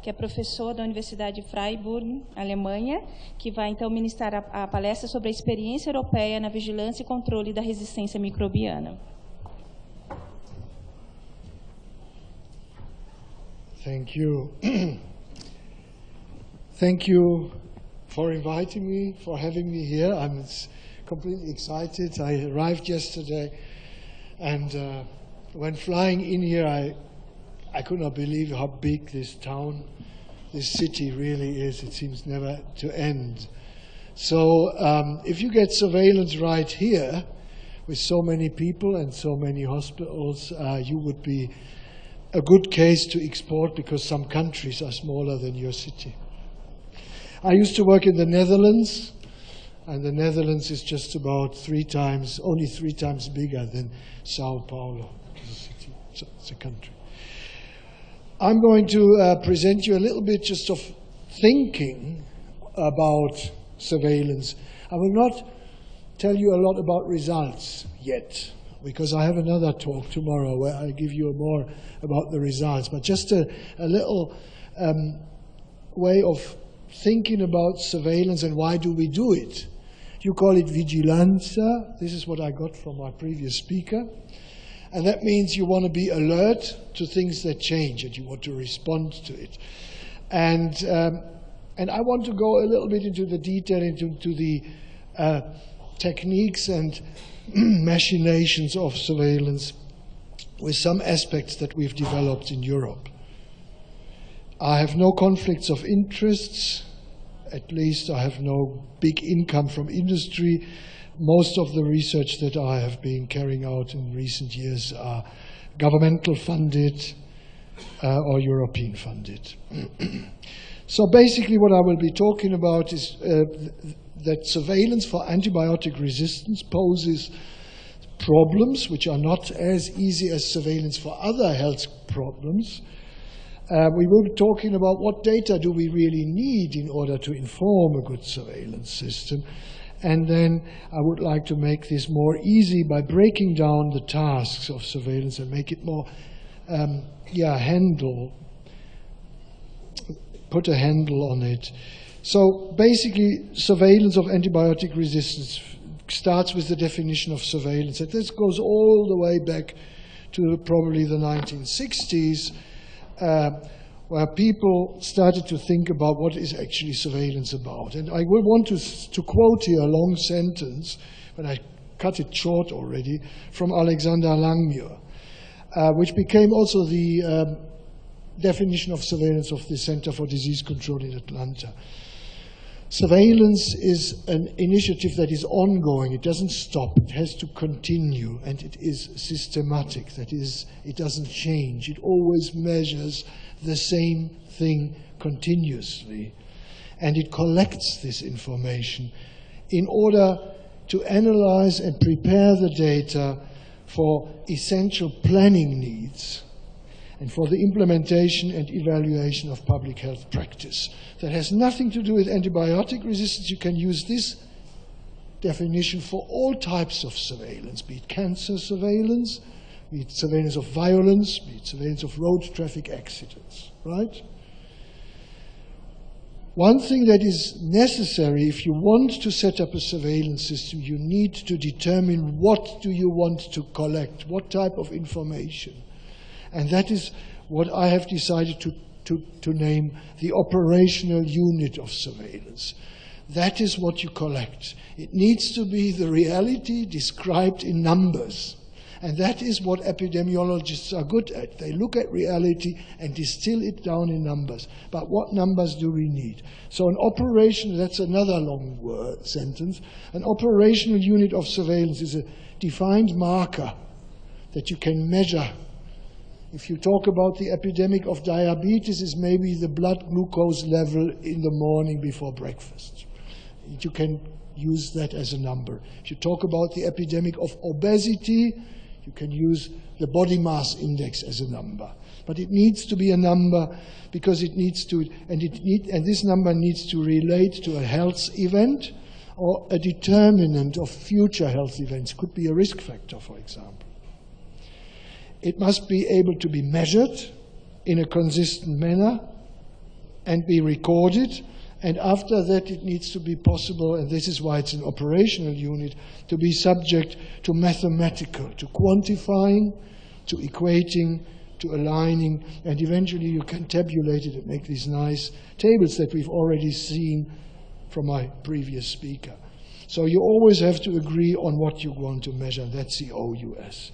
que é professor da Universidade de Freiburg, Alemanha, que vai então ministrar a palestra sobre a experiência europeia na vigilância e controle da resistência microbiana. Thank you. Thank you for inviting me, for having me here. I'm completely excited. I arrived yesterday, and when flying in here, I could not believe how big this town, this city really is. It seems never to end. So if you get surveillance right here, with so many people and so many hospitals, you would be a good case to export, because some countries are smaller than your city. I used to work in the Netherlands, and the Netherlands is just about only three times bigger than Sao Paulo, the city, it's a country. I'm going to present you a little bit just of thinking about surveillance. I will not tell you a lot about results yet, because I have another talk tomorrow where I give you more about the results, but just a little way of thinking about surveillance and why do we do it. You call it vigilanza. This is what I got from my previous speaker. And that means you want to be alert to things that change and you want to respond to it. And I want to go a little bit into the detail, into the techniques and machinations of surveillance with some aspects that we've developed in Europe. I have no conflicts of interests. At least I have no big income from industry. Most of the research that I have been carrying out in recent years are governmental funded or European funded. So basically what I will be talking about is that surveillance for antibiotic resistance poses problems which are not as easy as surveillance for other health problems. We will be talking about what data do we really need in order to inform a good surveillance system. And then I would like to make this more easy by breaking down the tasks of surveillance and make it more, put a handle on it. So basically, surveillance of antibiotic resistance starts with the definition of surveillance. And this goes all the way back to probably the 1960s, where people started to think about what is actually surveillance about. And I will want to quote here a long sentence, but I cut it short already, from Alexander Langmuir, which became also the definition of surveillance of the Center for Disease Control in Atlanta. Surveillance is an initiative that is ongoing. It doesn't stop. It has to continue, and it is systematic. That is, it doesn't change. It always measures the same thing continuously, and it collects this information in order to analyze and prepare the data for essential planning needs and for the implementation and evaluation of public health practice. That has nothing to do with antibiotic resistance. You can use this definition for all types of surveillance, be it cancer surveillance, be it surveillance of violence, be it surveillance of road traffic accidents, right? One thing that is necessary if you want to set up a surveillance system, you need to determine what do you want to collect, what type of information. And that is what I have decided to name the operational unit of surveillance. That is what you collect. It needs to be the reality described in numbers. And that is what epidemiologists are good at. They look at reality and distill it down in numbers. But what numbers do we need? So an operation, that's another long sentence, an operational unit of surveillance is a defined marker that you can measure. If you talk about the epidemic of diabetes, is maybe the blood glucose level in the morning before breakfast. You can use that as a number. If you talk about the epidemic of obesity, you can use the body mass index as a number. But it needs to be a number because it needs to, and this number needs to relate to a health event or a determinant of future health events. Could be a risk factor, for example. It must be able to be measured in a consistent manner, and be recorded. And after that, it needs to be possible, and this is why it's an operational unit, to be subject to mathematical, to quantifying, to equating, to aligning, and eventually you can tabulate it and make these nice tables that we've already seen from my previous speaker. So you always have to agree on what you want to measure, and that's the OUS.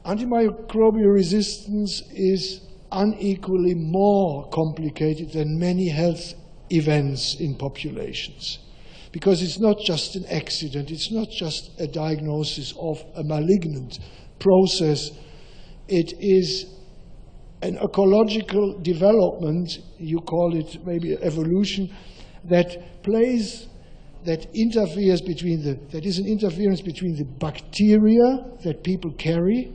Antimicrobial resistance is unequally more complicated than many health events in populations, because it's not just an accident, it's not just a diagnosis of a malignant process, it is an ecological development, you call it maybe evolution, that interferes between that is an interference between the bacteria that people carry,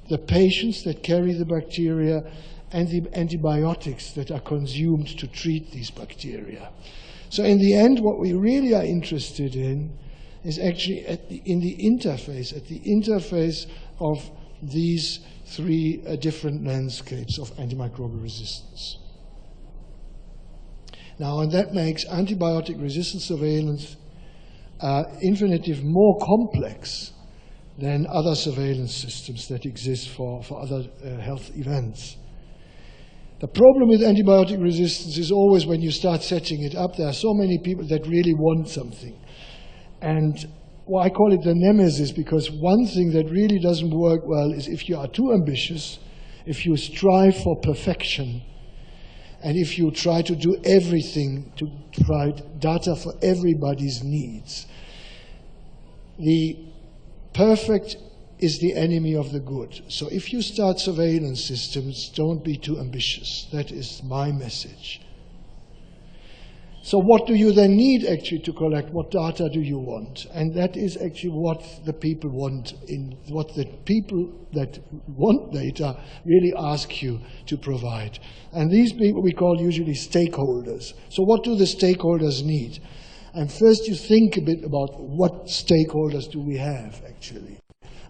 the patients that carry the bacteria, and the antibiotics that are consumed to treat these bacteria. So in the end, what we really are interested in is actually in the interface of these three different landscapes of antimicrobial resistance. Now, and that makes antibiotic resistance surveillance infinitely more complex than other surveillance systems that exist for other health events. The problem with antibiotic resistance is always when you start setting it up, there are so many people that really want something. And well, I call it the nemesis, because one thing that really doesn't work well is if you are too ambitious, if you strive for perfection, and if you try to do everything to provide data for everybody's needs. The perfect is the enemy of the good. So if you start surveillance systems, don't be too ambitious. That is my message. So what do you then need actually to collect? What data do you want? And that is actually what the people want, what the people that want data really ask you to provide. And these people we call usually stakeholders. So what do the stakeholders need? And first you think a bit about what stakeholders do we have actually.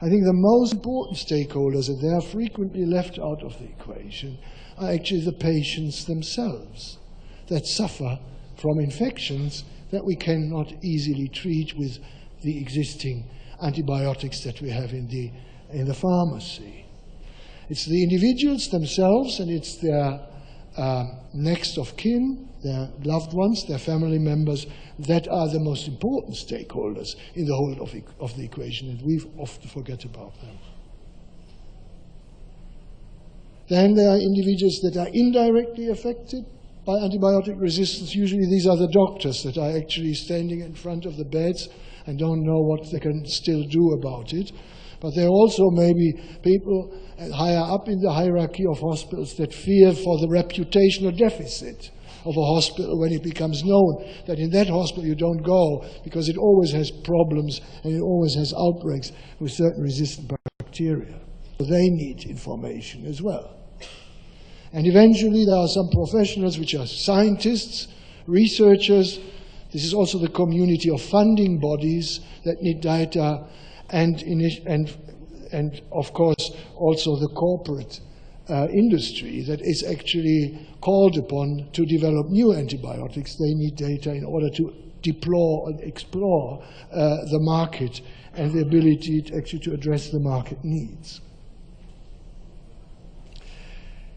I think the most important stakeholders, and they are frequently left out of the equation, are actually the patients themselves that suffer from infections that we cannot easily treat with the existing antibiotics that we have in the pharmacy. It's the individuals themselves, and it's their next of kin, their loved ones, their family members, that are the most important stakeholders in the whole of the equation, and we often forget about them. Then there are individuals that are indirectly affected by antibiotic resistance. Usually these are the doctors that are actually standing in front of the beds and don't know what they can still do about it. But there are also maybe people higher up in the hierarchy of hospitals that fear for the reputational deficit of a hospital when it becomes known that in that hospital you don't go because it always has problems and it always has outbreaks with certain resistant bacteria. So they need information as well. And eventually there are some professionals which are scientists, researchers. This is also the community of funding bodies that need data, and of course also the corporate industry that is actually called upon to develop new antibiotics. They need data in order to deploy and explore the market and the ability to address the market needs.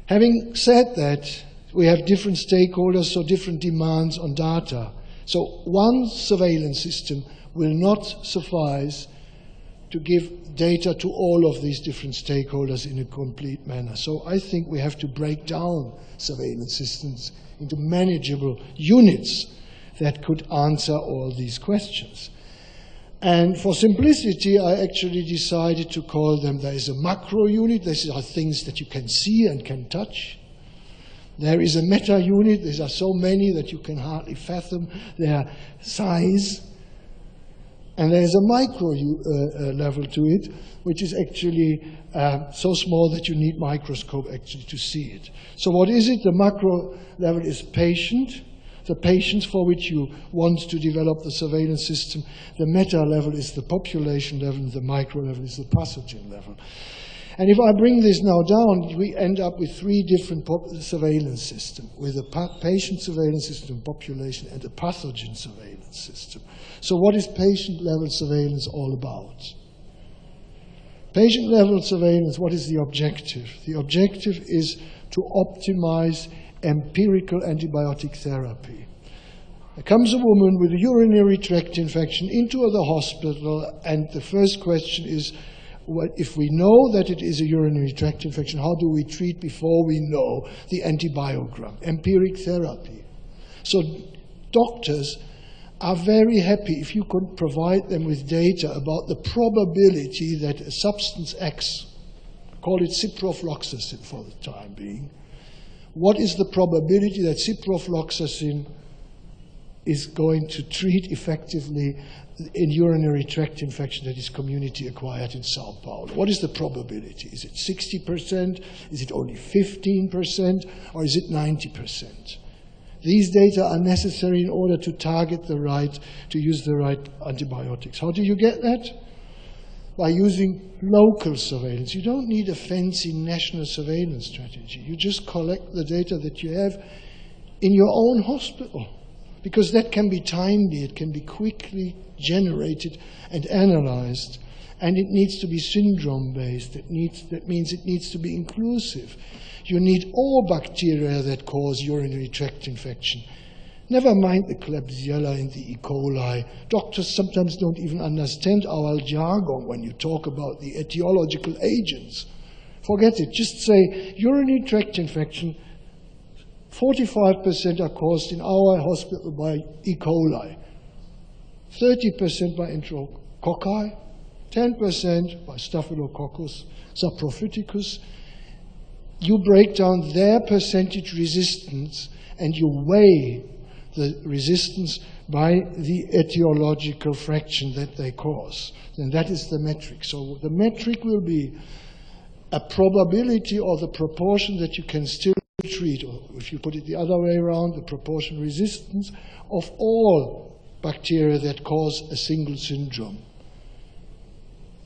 Having said that, we have different stakeholders, so different demands on data. So one surveillance system will not suffice to give data to all of these different stakeholders in a complete manner. So I think we have to break down surveillance systems into manageable units that could answer all these questions. And for simplicity, I actually decided to call them, there is a macro unit, these are things that you can see and can touch. There is a meta unit, these are so many that you can hardly fathom their size. And there is a micro level to it, which is actually so small that you need microscope actually to see it. So what is it? The macro level is patient, the patients for which you want to develop the surveillance system. The meta level is the population level, and the micro level is the pathogen level. And if I bring this now down, we end up with three different surveillance systems, with a patient surveillance system, population, and a pathogen surveillance system. So what is patient-level surveillance all about? Patient-level surveillance, what is the objective? The objective is to optimize empirical antibiotic therapy. There comes a woman with a urinary tract infection into the hospital, and the first question is, if we know that it is a urinary tract infection, how do we treat before we know the antibiogram? Empiric therapy. So doctors are very happy if you could provide them with data about the probability that a substance X, call it ciprofloxacin for the time being, what is the probability that ciprofloxacin is going to treat effectively in urinary tract infection that is community acquired in Sao Paulo? What is the probability? Is it 60%? Is it only 15%? Or is it 90%? These data are necessary in order to target the right, to use the right antibiotics. How do you get that? By using local surveillance. You don't need a fancy national surveillance strategy. You just collect the data that you have in your own hospital, because that can be timely, it can be quickly generated and analyzed, and it needs to be syndrome-based. That means it needs to be inclusive. You need all bacteria that cause urinary tract infection. Never mind the Klebsiella and the E. coli. Doctors sometimes don't even understand our jargon when you talk about the etiological agents. Forget it. Just say urinary tract infection, 45% are caused in our hospital by E. coli, 30% by enterococci, 10% by Staphylococcus saprophyticus. You break down their percentage resistance and you weigh the resistance by the etiological fraction that they cause. And that is the metric. So the metric will be a probability or the proportion that you can still treat, or if you put it the other way around, the proportion resistance of all bacteria that cause a single syndrome.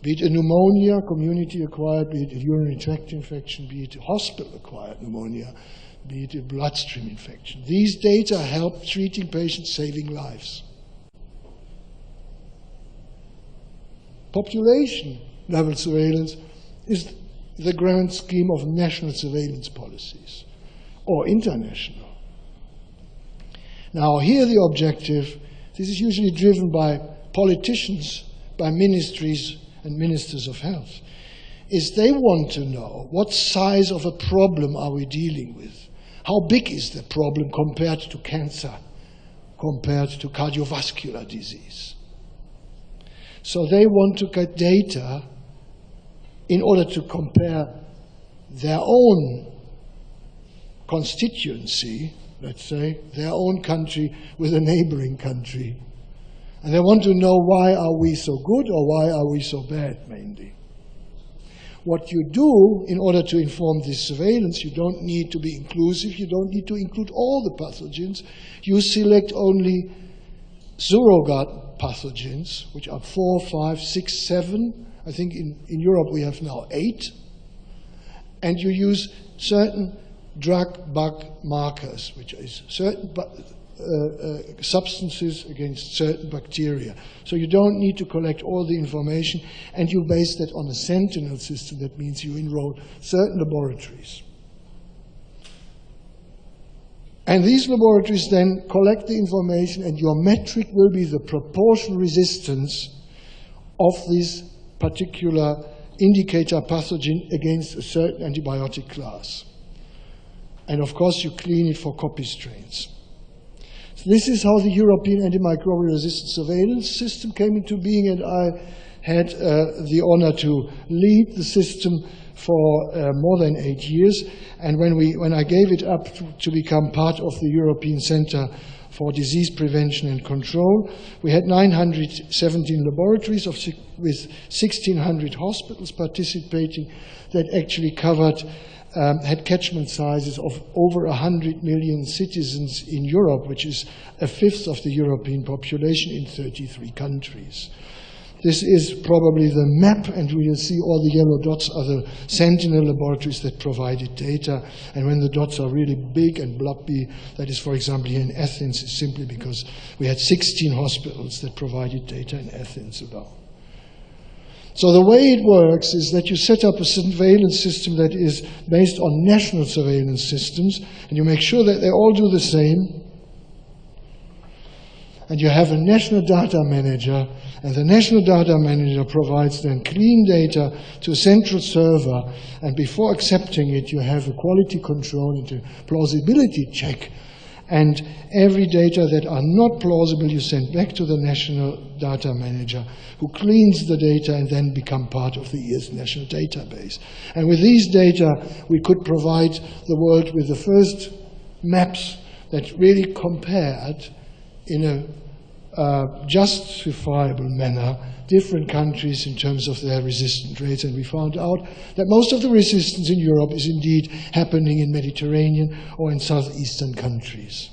Be it a pneumonia, community-acquired, be it a urinary tract infection, be it a hospital-acquired pneumonia, be it a bloodstream infection. These data help treating patients, saving lives. Population-level surveillance is the grand scheme of national surveillance policies, or international. Now, here the objective, this is usually driven by politicians, by ministries and ministers of health, is they want to know what size of a problem are we dealing with? How big is the problem compared to cancer, compared to cardiovascular disease? So they want to get data in order to compare their own constituency, let's say, their own country with a neighboring country. And they want to know, why are we so good or why are we so bad, mainly. What you do in order to inform this surveillance, you don't need to be inclusive, you don't need to include all the pathogens. You select only surrogate pathogens, which are 4, 5, 6, 7. I think in Europe we have now 8. And you use certain drug bug markers, which is certain substances against certain bacteria. So you don't need to collect all the information, and you base that on a sentinel system. That means you enroll certain laboratories. And these laboratories then collect the information, and your metric will be the proportion resistance of this particular indicator pathogen against a certain antibiotic class. And of course, you clean it for copy strains. So this is how the European antimicrobial resistance surveillance system came into being, and I had the honor to lead the system for more than 8 years. And when I gave it up to become part of the European Centre for Disease Prevention and Control, we had 917 laboratories with 1,600 hospitals participating that actually covered had catchment sizes of over 100 million citizens in Europe, which is 1/5 of the European population in 33 countries. This is probably the map, and you'll see all the yellow dots are the sentinel laboratories that provided data. And when the dots are really big and blobby, that is, for example, here in Athens, is simply because we had 16 hospitals that provided data in Athens alone. So the way it works is that you set up a surveillance system that is based on national surveillance systems, and you make sure that they all do the same. And you have a national data manager, and the national data manager provides then clean data to a central server, and before accepting it, you have a quality control and a plausibility check. And every data that are not plausible, you send back to the national data manager, who cleans the data and then become part of the EAR's national database. And with these data, we could provide the world with the first maps that really compared in a justifiable manner different countries in terms of their resistance rates, and we found out that most of the resistance in Europe is indeed happening in Mediterranean or in southeastern countries.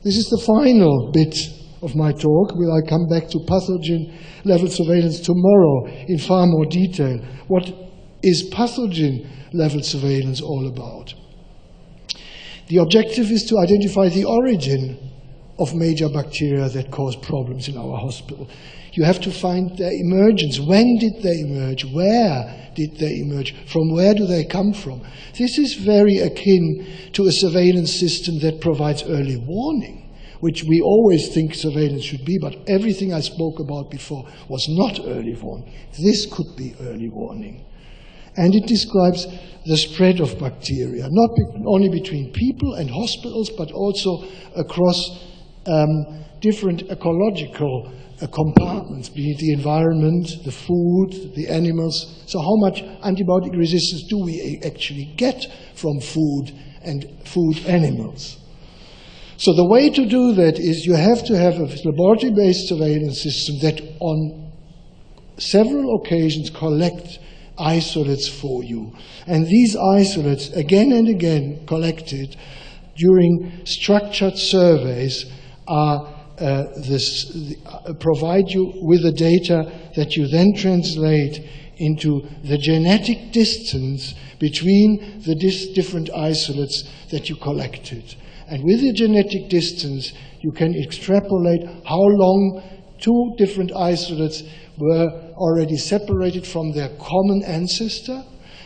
This is the final bit of my talk. Will I come back to pathogen level surveillance tomorrow in far more detail? What is pathogen level surveillance all about? The objective is to identify the origin of major bacteria that cause problems in our hospital. You have to find their emergence. When did they emerge? Where did they emerge? From where do they come from? This is very akin to a surveillance system that provides early warning, which we always think surveillance should be, but everything I spoke about before was not early warning. This could be early warning. And it describes the spread of bacteria, not only between people and hospitals, but also across different ecological compartments, be it the environment, the food, the animals. So how much antibiotic resistance do we actually get from food and food animals? So the way to do that is you have to have a laboratory-based surveillance system that on several occasions collect isolates for you. And these isolates, again and again collected during structured surveys, provide you with the data that you then translate into the genetic distance between the different isolates that you collected. And with the genetic distance, you can extrapolate how long two different isolates were already separated from their common ancestor.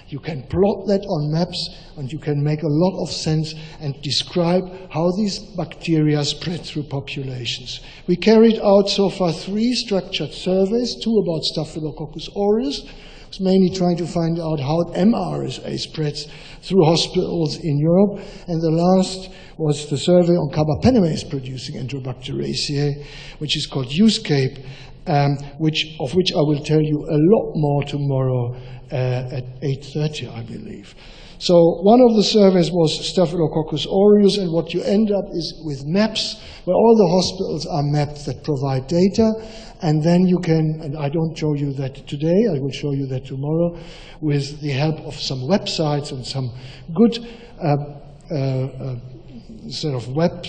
You can plot that on maps, and you can make a lot of sense and describe how these bacteria spread through populations. We carried out so far 3 structured surveys, 2 about Staphylococcus aureus. I was mainly trying to find out how mRSA spreads through hospitals in Europe, and the last was the survey on carbapenemase producing Enterobacteriaceae, which is called USCAPE, of which I will tell you a lot more tomorrow at 8:30, I believe. So one of the surveys was Staphylococcus aureus, and what you end up is with maps where all the hospitals are mapped that provide data, and then you can, and I don't show you that today, I will show you that tomorrow, with the help of some websites and some good sort of web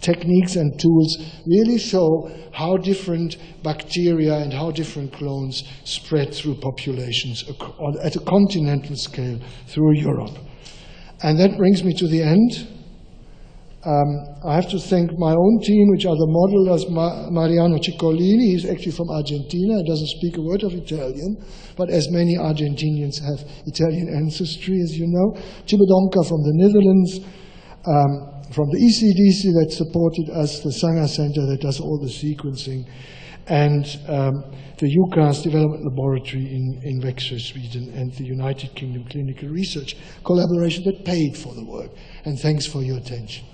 techniques and tools, really show how different bacteria and how different clones spread through populations at a continental scale through Europe. And that brings me to the end. I have to thank my own team, which are the modelers, Mariano Ciccolini. He's actually from Argentina. He doesn't speak a word of Italian, but as many Argentinians have Italian ancestry, as you know. Cibodonka from the Netherlands, from the ECDC that supported us, the Sanger Center that does all the sequencing, and the UCAS Development Laboratory in Växjö, Sweden, and the United Kingdom Clinical Research Collaboration that paid for the work. And thanks for your attention.